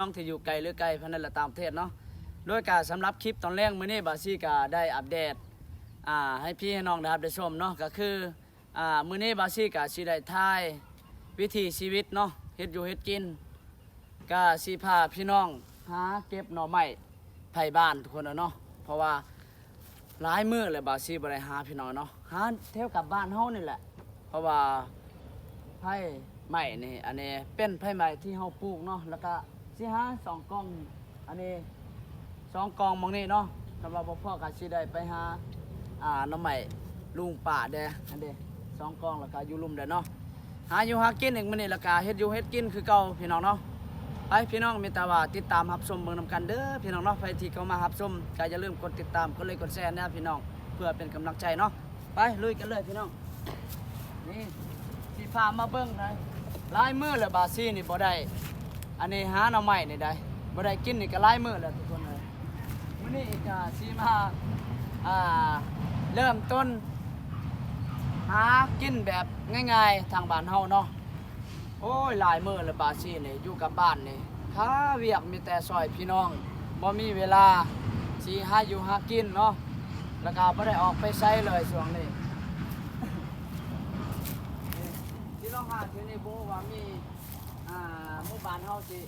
น้องที่อยู่ไกลหรือไกลพนันละตามประเทศเนาะด้วยการสำหรับคลิปตอนแรกมื้อนี้บาซี่ก็ได้อัปเดตให้พี่ให้น้องได้ชมเนาะก็คือมื้อนี้บาซี่ก็สิได้ถ่ายวิถีชีวิตเนาะเฮ็ดอยู่เฮ็ดกินก็สิพาพี่น้องหาเก็บหน่อไม้ไผบ้านทุกคนเนาะเพราะว่าหลายมื้อเลยบาซี่บ่ได้หาพี่น้องเนาะหาแถวกับบ้านเฮานี่แหละเพราะว่าไผไม้นี่อันนี้เป็นไผไม้ที่เฮาปลูกเนาะแล้วก็สิหา2กล่องอันนี้2กล่องหม้องนี้เนาะสำหรับพ่อก็สิได้ไปหาหน่อไม้ลุงป่าเด้อันนี้2กล่องแล้วก็อยู่ลุ่มเด้เนาะหาอยู่หากินอีกมื้อนี้แล้วก็เฮ็ดอยู่เฮ็ดกินคือเก่าพี่น้องเนาะไปพี่น้องมีแต่ว่าติดตามรับชมเบิ่งนำกันเด้อพี่น้องเนาะใครที่เข้ามารับชมก็อย่าลืมกดติดตามกดไลค์กดแชร์นะพี่น้องเพื่อเป็นกำลังใจเนาะไปลุยกันเลยพี่น้องนี่สิพามาเบิ่งเลยหลายมื้อแล้วบาซี่นี่บ่ได้อันนี้หาหน่อไม้นี่ได้บ่ได้กินนี่ก็หลายมื้อแล้วทุกคนเลยมื้อนี้ก็สิมาเริ่มต้นหากินแบบง่ายๆทางบ้านเฮาเนาะโอ้ยหลายมื้อแล้วบาซี่นี่อยู่กับบ้านนี่หาเวียกมีแต่ซอยพี่น้องบ่มีเวลาสิหาอยู่หากินเนาะแล้วก็บ่ได้ออกไปไสเลยช่วงนี้ ที่เราหาที่นี่บ่ว่ามีหมู่บ้านเฮาสิ